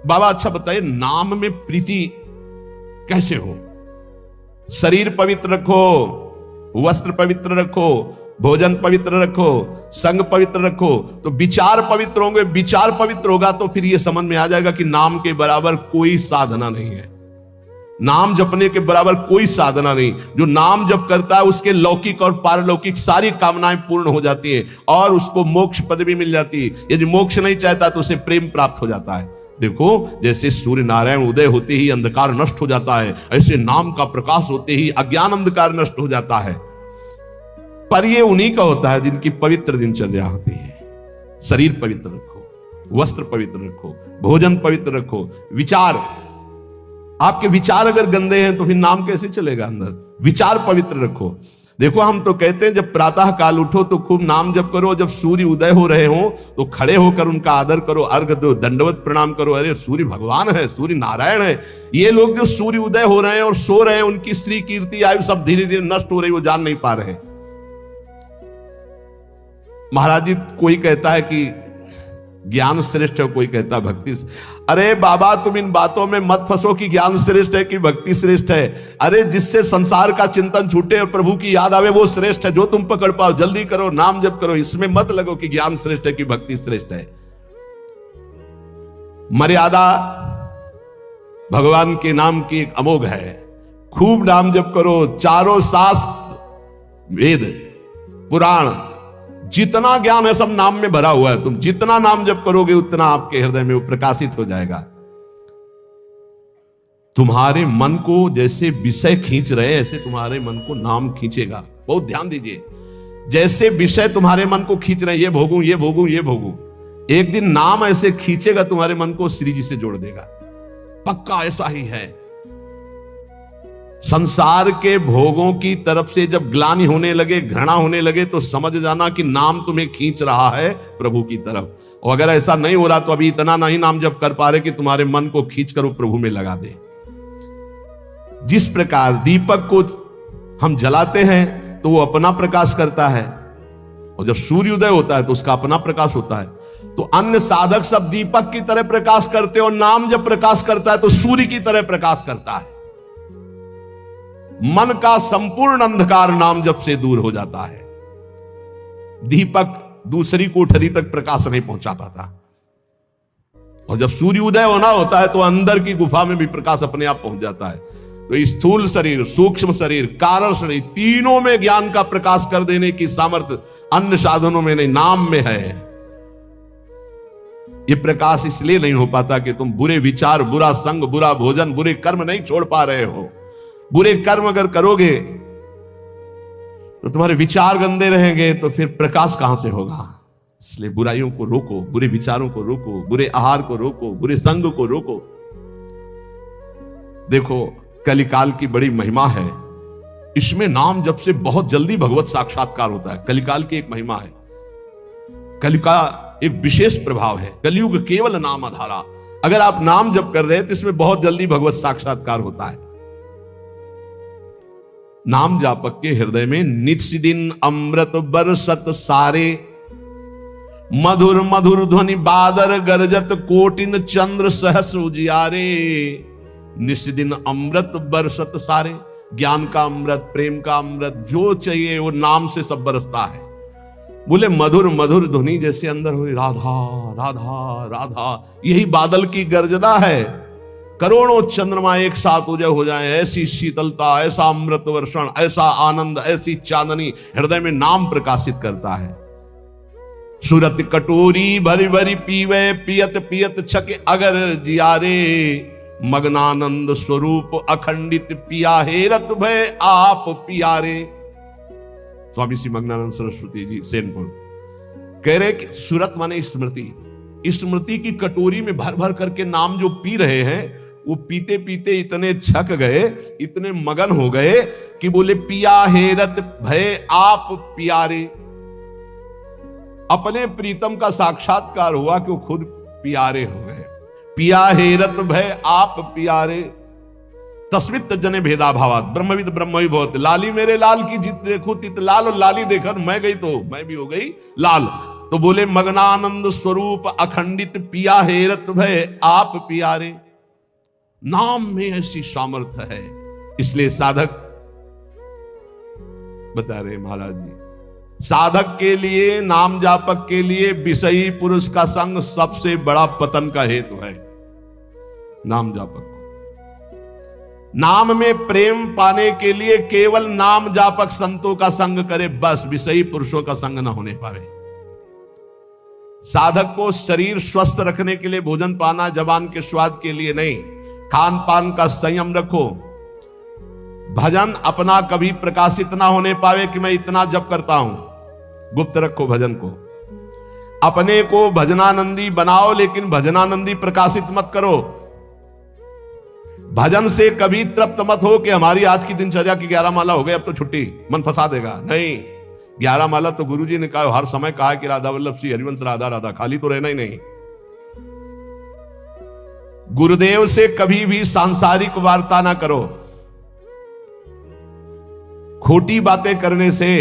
बाबा अच्छा बताइए, नाम में प्रीति कैसे हो? शरीर पवित्र रखो, वस्त्र पवित्र रखो, भोजन पवित्र रखो, संग पवित्र रखो, तो विचार पवित्र होंगे। विचार पवित्र होगा तो फिर यह समझ में आ जाएगा कि नाम के बराबर कोई साधना नहीं है। नाम जपने के बराबर कोई साधना नहीं। जो नाम जप करता है उसके लौकिक और पारलौकिक सारी कामनाएं पूर्ण हो जाती हैं और उसको मोक्ष पदवी मिल जाती है। यदि मोक्ष नहीं चाहता तो उसे प्रेम प्राप्त हो जाता है। देखो, जैसे सूर्य नारायण उदय होते ही अंधकार नष्ट हो जाता है, ऐसे नाम का प्रकाश होते ही अज्ञान अंधकार नष्ट हो जाता है। पर ये उन्हीं का होता है जिनकी पवित्र दिनचर्या होती है। शरीर पवित्र रखो, वस्त्र पवित्र रखो, भोजन पवित्र रखो, विचार, आपके विचार अगर गंदे हैं तो फिर नाम कैसे चलेगा अंदर? विचार पवित्र रखो। देखो, हम तो कहते हैं जब प्रातः काल उठो तो खूब नाम जप करो, जब सूर्य उदय हो रहे हो तो खड़े होकर उनका आदर करो, अर्घ दो, दंडवत प्रणाम करो। अरे सूर्य भगवान है, सूर्य नारायण है। ये लोग जो सूर्य उदय हो रहे हैं और सो रहे हैं, उनकी श्री कीर्ति आयु सब धीरे धीरे नष्ट हो रही, वो जान नहीं पा रहे हैं। महाराज जी, कोई कहता है कि ज्ञान श्रेष्ठ है, कोई कहता है भक्ति। अरे बाबा, तुम इन बातों में मत फंसो कि ज्ञान श्रेष्ठ है कि भक्ति श्रेष्ठ है। अरे जिससे संसार का चिंतन छूटे और प्रभु की याद आवे वो श्रेष्ठ है। जो तुम पकड़ पाओ जल्दी करो, नाम जप करो। इसमें मत लगो कि ज्ञान श्रेष्ठ है कि भक्ति श्रेष्ठ है। मर्यादा भगवान के नाम की एक अमोघ है। खूब नाम जप करो। चारों शास्त्र, वेद, पुराण, जितना ज्ञान है सब नाम में भरा हुआ है। तुम जितना नाम जप करोगे उतना आपके हृदय में वो प्रकाशित हो जाएगा। तुम्हारे मन को जैसे विषय खींच रहे ऐसे तुम्हारे मन को नाम खींचेगा। बहुत ध्यान दीजिए, जैसे विषय तुम्हारे मन को खींच रहे हैं, ये भोगूं, ये भोगूं, ये भोगूं, एक दिन नाम ऐसे खींचेगा तुम्हारे मन को, श्री जी से जोड़ देगा। पक्का ऐसा ही है। संसार के भोगों की तरफ से जब ग्लानि होने लगे, घृणा होने लगे, तो समझ जाना कि नाम तुम्हें खींच रहा है प्रभु की तरफ। और अगर ऐसा नहीं हो रहा तो अभी इतना नहीं नाम जप कर पा रहे कि तुम्हारे मन को खींच कर वो प्रभु में लगा दे। जिस प्रकार दीपक को हम जलाते हैं तो वो अपना प्रकाश करता है, और जब सूर्योदय होता है तो उसका अपना प्रकाश होता है। तो अन्य साधक सब दीपक की तरह प्रकाश करते हैं, और नाम जब प्रकाश करता है तो सूर्य की तरह प्रकाश करता है। मन का संपूर्ण अंधकार नाम जप से दूर हो जाता है। दीपक दूसरी कोठरी तक प्रकाश नहीं पहुंचा पाता, और जब सूर्योदय होना होता है तो अंदर की गुफा में भी प्रकाश अपने आप पहुंच जाता है। तो स्थूल शरीर, सूक्ष्म शरीर, कारण शरीर, तीनों में ज्ञान का प्रकाश कर देने की सामर्थ्य अन्य साधनों में नहीं, नाम में है। यह प्रकाश इसलिए नहीं हो पाता कि तुम बुरे विचार, बुरा संग, बुरा भोजन, बुरे कर्म नहीं छोड़ पा रहे हो। बुरे कर्म अगर करोगे तो तुम्हारे विचार गंदे रहेंगे, तो फिर प्रकाश कहां से होगा? इसलिए बुराइयों को रोको, बुरे विचारों को रोको, बुरे आहार को रोको, बुरे संग को रोको। देखो, कलिकाल की बड़ी महिमा है। इसमें नाम जप से बहुत जल्दी भगवत साक्षात्कार होता है। कलिकाल की एक महिमा है। कलि का एक विशेष प्रभाव है। कलयुग केवल नाम आधारा। अगर आप नाम जप कर रहे हैं तो इसमें बहुत जल्दी भगवत साक्षात्कार होता है। नाम जापक के हृदय में नित्य दिन अमृत बरसत सारे, मधुर मधुर ध्वनि बादर गरजत, कोटिन चंद्र सहस उजियारे। नित्य दिन अमृत बरसत सारे, ज्ञान का अमृत, प्रेम का अमृत, जो चाहिए वो नाम से सब बरसता है। बोले मधुर मधुर ध्वनि जैसे अंदर हो, राधा राधा राधा, यही बादल की गर्जना है। करोड़ों चंद्रमा एक साथ उदय हो जाए, ऐसी शीतलता, ऐसा अमृत वर्षण, ऐसा आनंद, ऐसी चांदनी हृदय में नाम प्रकाशित करता है। सूरत कटोरी भरी भरी पीवे, पियत पियत छके अगर जियारे, मग्नानंद स्वरूप अखंडित पिया हेरत भय आप पियारे। स्वामी श्री मग्नानंद सरस्वती जी सेनपुर कह रहे कि सूरत माने स्मृति। स्मृति की कटोरी में भर भर करके नाम जो पी रहे हैं, वो पीते पीते इतने छक गए, इतने मगन हो गए कि बोले पिया हेरत भय आप पियारे। अपने प्रीतम का साक्षात्कार हुआ कि वो खुद प्यारे हो गए। पिया हेरत भय आप पियारे, तस्मित जने भेदा भावात, ब्रह्मविद ब्रह्मवि भवति। लाली मेरे लाल की जित देखो तित लाल, और लाली देखकर मैं गई तो मैं भी हो गई लाल। तो बोले मगनानंद स्वरूप अखंडित पिया हेरत भय आप पियारे। नाम में ऐसी सामर्थ्य है, इसलिए साधक बता रहे महाराज जी, साधक के लिए, नाम जापक के लिए विषयी पुरुष का संग सबसे बड़ा पतन का हेतु है। नाम जापक को नाम में प्रेम पाने के लिए केवल नाम जापक संतों का संग करे, बस विषयी पुरुषों का संग न होने पावे। साधक को शरीर स्वस्थ रखने के लिए भोजन पाना जबान के स्वाद के लिए नहीं, खान पान का संयम रखो। भजन अपना कभी प्रकाशित ना होने पावे कि मैं इतना जप करता हूं, गुप्त रखो भजन को। अपने को भजनानंदी बनाओ, लेकिन भजनानंदी प्रकाशित मत करो। भजन से कभी तृप्त मत हो कि हमारी आज की दिनचर्या की 11 माला हो गई, अब तो छुट्टी, मन फंसा देगा। नहीं, 11 माला तो गुरुजी ने कहा, हर समय कहा कि राधा वल्लभ श्री हरिवंश राधा राधा, खाली तो रहना ही नहीं। गुरुदेव से कभी भी सांसारिक वार्ता ना करो। खोटी बातें करने से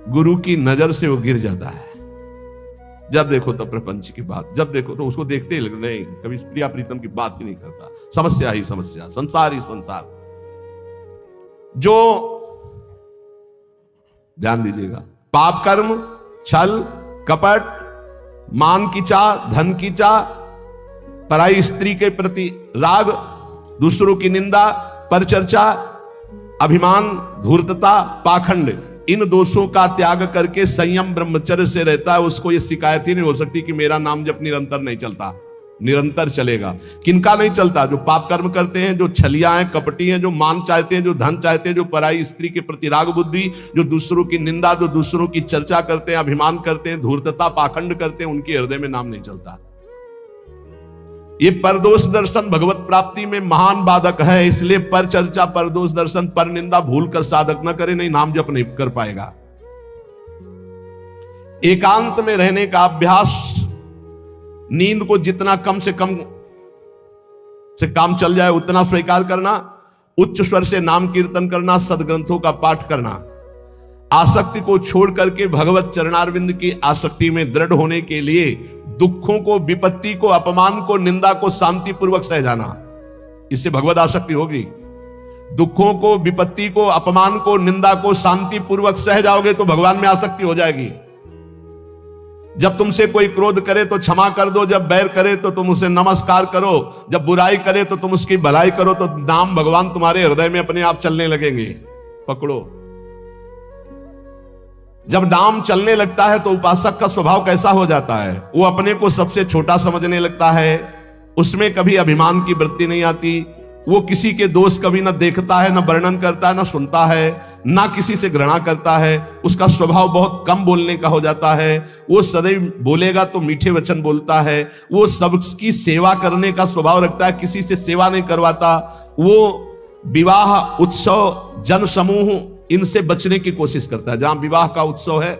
गुरु की नजर से वो गिर जाता है। जब देखो तो प्रपंच की बात, जब देखो तो उसको देखते ही लग नहीं, कभी प्रिया प्रीतम की बात ही नहीं करता। समस्या ही समस्या, संसार ही संसार। जो ध्यान दीजिएगा, पाप कर्म, छल कपट, मान की चाह, धन की चाह, पराई स्त्री के प्रति राग, दूसरों की निंदा, परचर्चा, अभिमान, धूर्तता, पाखंड, इन दोषों का त्याग करके संयम ब्रह्मचर्य से रहता है, उसको ये शिकायत ही नहीं हो सकती कि मेरा नाम जब निरंतर नहीं चलता। निरंतर चलेगा। किनका नहीं चलता? जो पाप कर्म करते हैं, जो छलिया हैं, कपटी हैं, जो मान चाहते हैं, जो धन चाहते हैं, जो पराई स्त्री के प्रति राग बुद्धि, जो दूसरों की निंदा, जो दूसरों की चर्चा करते हैं, अभिमान करते हैं, धूर्तता, पाखंड करते हैं, उनके हृदय में नाम नहीं चलता। ये परदोष दर्शन भगवत प्राप्ति में महान बाधक है। इसलिए पर चर्चा, परदोष दर्शन, पर निंदा भूल कर साधक न करे, नहीं नाम जप नहीं कर पाएगा। एकांत में रहने का अभ्यास, नींद को जितना कम से कम से काम चल जाए उतना स्वीकार करना, उच्च स्वर से नाम कीर्तन करना, सदग्रंथों का पाठ करना, आसक्ति को छोड़ करके भगवत चरणारविंद की आसक्ति में दृढ़ होने के लिए दुखों को, विपत्ति को, अपमान को, निंदा को शांति पूर्वक सह जाना, इससे भगवत आसक्ति होगी। दुखों को, विपत्ति को, अपमान को, निंदा को शांति पूर्वक सह जाओगे तो भगवान में आसक्ति हो जाएगी। जब तुमसे कोई क्रोध करे तो क्षमा कर दो, जब बैर करे तो तुम उसे नमस्कार करो, जब बुराई करे तो तुम उसकी भलाई करो, तो नाम भगवान तुम्हारे हृदय में अपने आप चलने लगेंगे। पकड़ो। जब नाम चलने लगता है तो उपासक का स्वभाव कैसा हो जाता है? वो अपने को सबसे छोटा समझने लगता है, उसमें कभी अभिमान की वृत्ति नहीं आती, वो किसी के दोष कभी न देखता है, न वर्णन करता है, न सुनता है, ना किसी से घृणा करता है। उसका स्वभाव बहुत कम बोलने का हो जाता है। वो सदैव बोलेगा तो मीठे वचन बोलता है। वो सबकी सेवा करने का स्वभाव रखता है, किसी से सेवा नहीं करवाता। वो विवाह, उत्सव, जन समूह, इनसे बचने की कोशिश करता है। जहां विवाह का उत्सव है,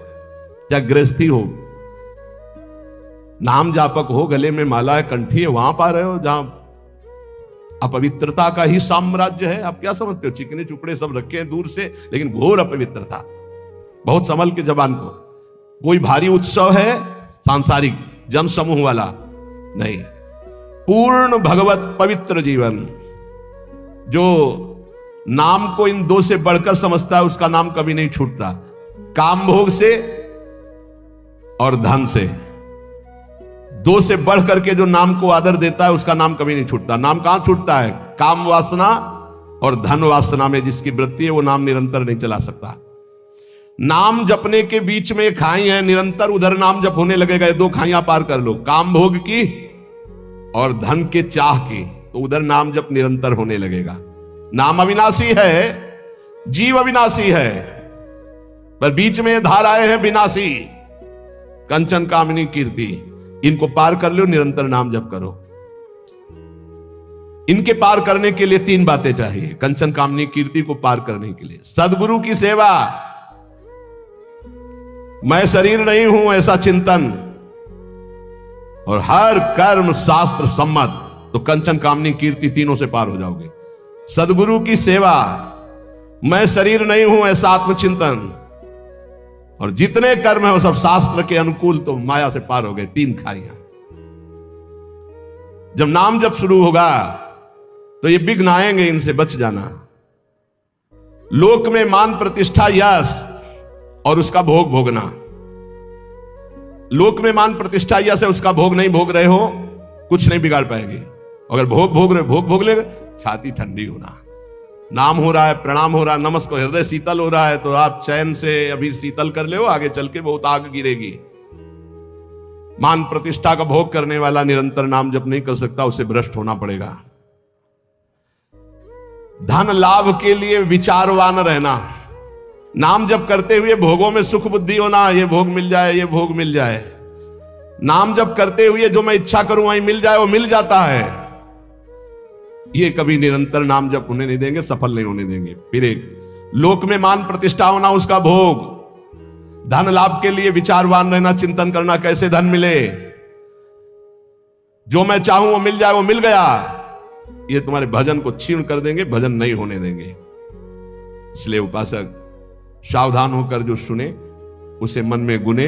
चाहे गृहस्थी हो, नाम जापक हो, गले में माला है, कंठी है, वहां पा रहे हो जहां अपवित्रता का ही साम्राज्य है। आप क्या समझते हो? चिकने चुपड़े सब रखे हैं दूर से, लेकिन घोर अपवित्रता। बहुत संभल के जबान को। कोई भारी उत्सव है सांसारिक जन समूह वाला नहीं, पूर्ण भगवत पवित्र जीवन। जो नाम को इन दो से बढ़कर समझता है उसका नाम कभी नहीं छूटता। काम भोग से और धन से, दो से बढ़ करके जो नाम को आदर देता है उसका नाम कभी नहीं छूटता। नाम कहां छूटता है? काम वासना और धन वासना में जिसकी वृत्ति है वो नाम निरंतर नहीं चला सकता। नाम जपने के बीच में खाई है, निरंतर उधर नाम जप होने लगेगा। ये दो खाइयां पार कर लो, काम भोग की और धन के चाह की, तो उधर नाम जप निरंतर होने लगेगा। नाम अविनाशी है, जीव अविनाशी है, पर बीच में धाराएं हैं विनाशी। कंचन, कामिनी, कीर्ति, इनको पार कर लो, निरंतर नाम जप करो। इनके पार करने के लिए तीन बातें चाहिए। कंचन, कामिनी, कीर्ति को पार करने के लिए सदगुरु की सेवा, मैं शरीर नहीं हूं ऐसा चिंतन, और हर कर्म शास्त्र सम्मत, तो कंचन, कामिनी, कीर्ति तीनों से पार हो जाओगे। सदगुरु की सेवा, मैं शरीर नहीं हूं ऐसा आत्मचिंतन, और जितने कर्म है वो सब शास्त्र के अनुकूल, तो माया से पार हो गए। 3 खाइयां। जब नाम जब शुरू होगा तो ये विघ्न आएंगे, इनसे बच जाना। लोक में मान प्रतिष्ठा यश और उसका भोग भोगना। लोक में मान प्रतिष्ठा यश है, उसका भोग नहीं भोग रहे हो, कुछ नहीं बिगाड़ पाएंगे। अगर भोग भोग रहे, भोग भोग लेगा, छाती ठंडी होना। नाम हो रहा है, प्रणाम हो रहा है, नमस्कार, हृदय शीतल हो रहा है, तो आप चैन से अभी शीतल कर ले, आगे चल के बहुत आग गिरेगी। मान प्रतिष्ठा का भोग करने वाला निरंतर नाम जप नहीं कर सकता, उसे भ्रष्ट होना पड़ेगा। धन लाभ के लिए विचारवान रहना। नाम जप करते हुए भोगों में सुख बुद्धि होना, ये भोग मिल जाए, ये भोग मिल जाए। नाम जप करते हुए जो मैं इच्छा करूं वहीं मिल जाए, वो मिल जाता है। ये कभी निरंतर नाम जप होने नहीं देंगे, सफल नहीं होने देंगे। फिर एक लोक में मान प्रतिष्ठा होना, उसका भोग। धन लाभ के लिए विचारवान रहना, चिंतन करना कैसे धन मिले, जो मैं चाहूं वो मिल जाए, वो मिल गया। ये तुम्हारे भजन को क्षीण कर देंगे, भजन नहीं होने देंगे। इसलिए उपासक सावधान होकर जो सुने उसे मन में गुने,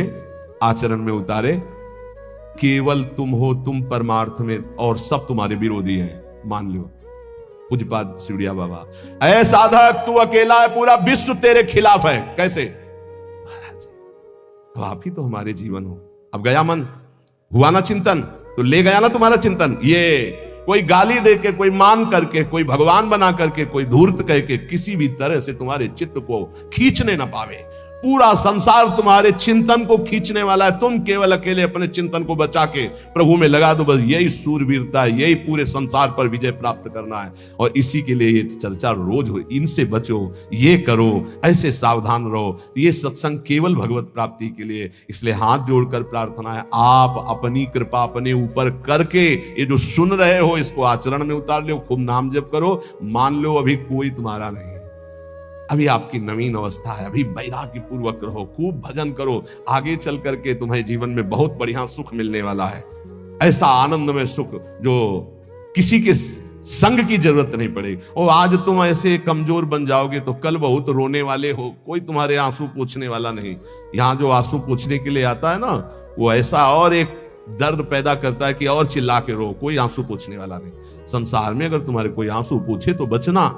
आचरण में उतारे। केवल तुम हो, तुम परमार्थ में, और सब तुम्हारे विरोधी हैं, मान लो। पूज्यपाद सिवड़िया बाबा, ऐ साधक तू अकेला है, पूरा विश्व तेरे खिलाफ है। कैसे महाराज, अब आप ही तो हमारे जीवन हो। अब गया मन, हुआ ना चिंतन, तो ले गया ना तुम्हारा चिंतन। ये कोई गाली दे के, कोई मान करके, कोई भगवान बना करके, कोई धूर्त कह के किसी भी तरह से तुम्हारे चित्त को खींचने ना पावे। पूरा संसार तुम्हारे चिंतन को खींचने वाला है, तुम केवल अकेले अपने चिंतन को बचा के प्रभु में लगा दो। बस यही सूरवीरता है, यही पूरे संसार पर विजय प्राप्त करना है। और इसी के लिए ये चर्चा रोज हो। इनसे बचो, ये करो, ऐसे सावधान रहो। ये सत्संग केवल भगवत प्राप्ति के लिए। इसलिए हाथ जोड़कर प्रार्थना है, आप अपनी कृपा अपने ऊपर करके ये जो सुन रहे हो इसको आचरण में उतार लो। खूब नाम जप करो। मान लो अभी कोई तुम्हारा नहीं, अभी आपकी नवीन अवस्था है, अभी वैराग्य पूर्वक रहो, खूब भजन करो। आगे चल करके तुम्हें जीवन में बहुत बढ़िया सुख मिलने वाला है। ऐसा आनंदमय सुख जो किसी के संग की जरूरत नहीं पड़ेगी। और आज तुम ऐसे कमजोर बन जाओगे तो कल बहुत रोने वाले हो, कोई तुम्हारे आंसू पोंछने वाला नहीं। यहां जो आंसू पोंछने के लिए आता है ना, वो ऐसा और एक दर्द पैदा करता है कि और चिल्ला के रो। कोई आंसू पोंछने वाला नहीं। संसार में अगर तुम्हारे कोई आंसू पूछे तो बचना,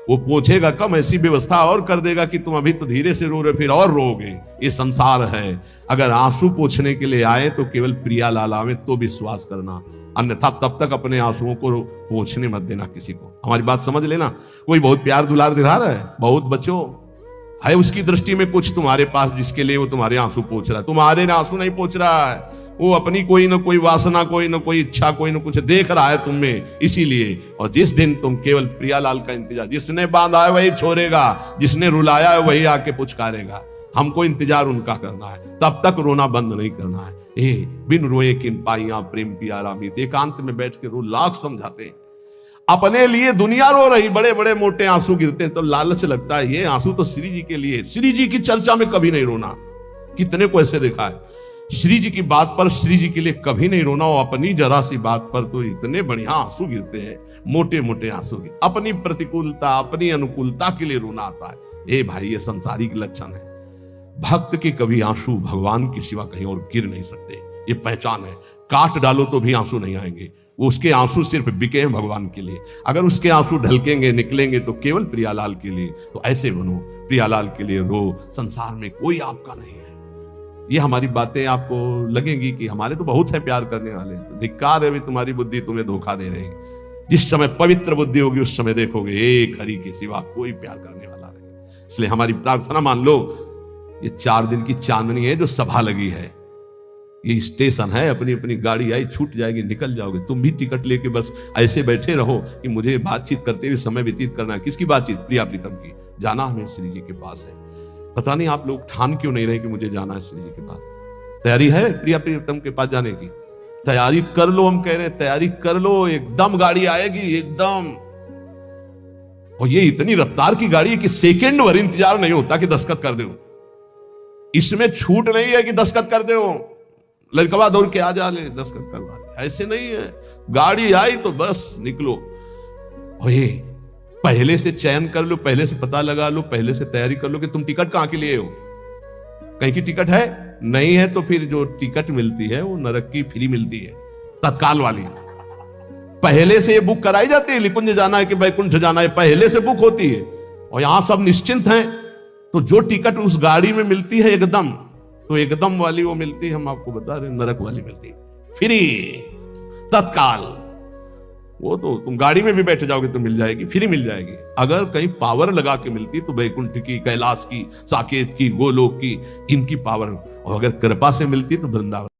वो पूछेगा कम, ऐसी व्यवस्था और कर देगा कि तुम अभी तो धीरे से रो रहे, फिर और रोगे। ये संसार है। अगर आंसू पूछने के लिए आए तो केवल प्रियालाल आवे तो विश्वास करना, अन्यथा तब तक अपने आंसुओं को पूछने मत देना किसी को। हमारी बात समझ लेना। कोई बहुत प्यार दुलार दिला रहा है, बहुत बच्चों है, उसकी दृष्टि में कुछ तुम्हारे पास जिसके लिए वो तुम्हारे आंसू पूछ रहा है। तुम्हारे आंसू नहीं पूछ रहा है, वो अपनी कोई ना कोई वासना, कोई ना कोई इच्छा, कोई ना कुछ देख रहा है तुम में, इसीलिए। और जिस दिन तुम केवल प्रियालाल का इंतजार, जिसने बांधा है वही छोड़ेगा, जिसने रुलाया है वही आके पुचकारेगा। हमको इंतजार उनका करना है, तब तक रोना बंद नहीं करना है। ए बिन रोए किन पाइया प्रेम प्यारा मीत, एकांत में बैठ के रो लाख समझाते हैं। अपने लिए दुनिया रो रही, बड़े बड़े मोटे आंसू गिरते हैं तो लालच लगता है, ये आंसू तो श्री जी के लिए। श्री जी की चर्चा में कभी नहीं रोना। कितने को ऐसे देखा है, श्री जी की बात पर श्री जी के लिए कभी नहीं रोना, और अपनी जरा सी बात पर तो इतने बढ़िया आंसू गिरते हैं, मोटे मोटे आंसू। अपनी प्रतिकूलता, अपनी अनुकूलता के लिए रोना आता है। ए भाई, ये संसारिक लक्षण है। भक्त के कभी आंसू भगवान के सिवा कहीं और गिर नहीं सकते, ये पहचान है। काट डालो तो भी आंसू नहीं आएंगे, वो उसके आंसू सिर्फ बिके हैं भगवान के लिए। अगर उसके आंसू ढलकेंगे, निकलेंगे तो केवल प्रियालाल के लिए। तो ऐसे बनो, प्रियालाल के लिए रो। संसार में कोई आपका नहीं है। ये हमारी बातें आपको लगेंगी कि हमारे तो बहुत है प्यार करने वाले, तो धिक्कार है भी तुम्हारी बुद्धि तुम्हें धोखा दे रही है। जिस समय पवित्र बुद्धि होगी उस समय देखोगे एक हरि के सिवा कोई प्यार करने वाला नहीं। इसलिए हमारी प्रार्थना मान लो, ये 4 दिन की चांदनी है जो सभा लगी है, ये स्टेशन है। अपनी अपनी गाड़ी आई, छूट जाएगी, निकल जाओगे। तुम भी टिकट लेके बस ऐसे बैठे रहो कि मुझे बातचीत करते हुए समय व्यतीत करना है। किसकी बातचीत? प्रिया प्रीतम की। जाना हमें श्री जी के पास है। पता नहीं आप लोग ठान क्यों नहीं रहे कि मुझे जाना है श्री जी के पास। तैयारी है प्रिया प्रीतम के पास जाने की? तैयारी कर लो, हम कह रहे हैं तैयारी कर लो, एकदम गाड़ी आएगी एकदम। और ये इतनी रफ्तार की गाड़ी है कि सेकंड भर इंतजार नहीं होता कि दस्तखत कर दो। इसमें छूट नहीं है कि दस्तखत कर दो, लड़कवा दौड़ के आ जा ले दस्तखत करवा ले, ऐसे नहीं है। गाड़ी आई तो बस निकलो। और ये पहले से चयन कर लो, पहले से पता लगा लो, पहले से तैयारी कर लो कि तुम टिकट कहां के लिए हो। कहीं की टिकट है नहीं है, तो फिर जो टिकट मिलती है वो नरक की फ्री मिलती है, तत्काल वाली। पहले से ये बुक कराई जाती है, निकुंज जाना है कि वैकुंठ जाना है, पहले से बुक होती है, और यहां सब निश्चिंत हैं। तो जो टिकट उस गाड़ी में मिलती है एकदम, तो एकदम वाली वो मिलती है, हम आपको बता रहे, नरक वाली मिलती है फ्री, तत्काल। वो तो तुम गाड़ी में भी बैठ जाओगे तो मिल जाएगी, फ्री मिल जाएगी। अगर कहीं पावर लगा के मिलती तो वैकुंठ की, कैलाश की, साकेत की, गोलोक की, इनकी पावर, और अगर कृपा से मिलती तो वृंदावन।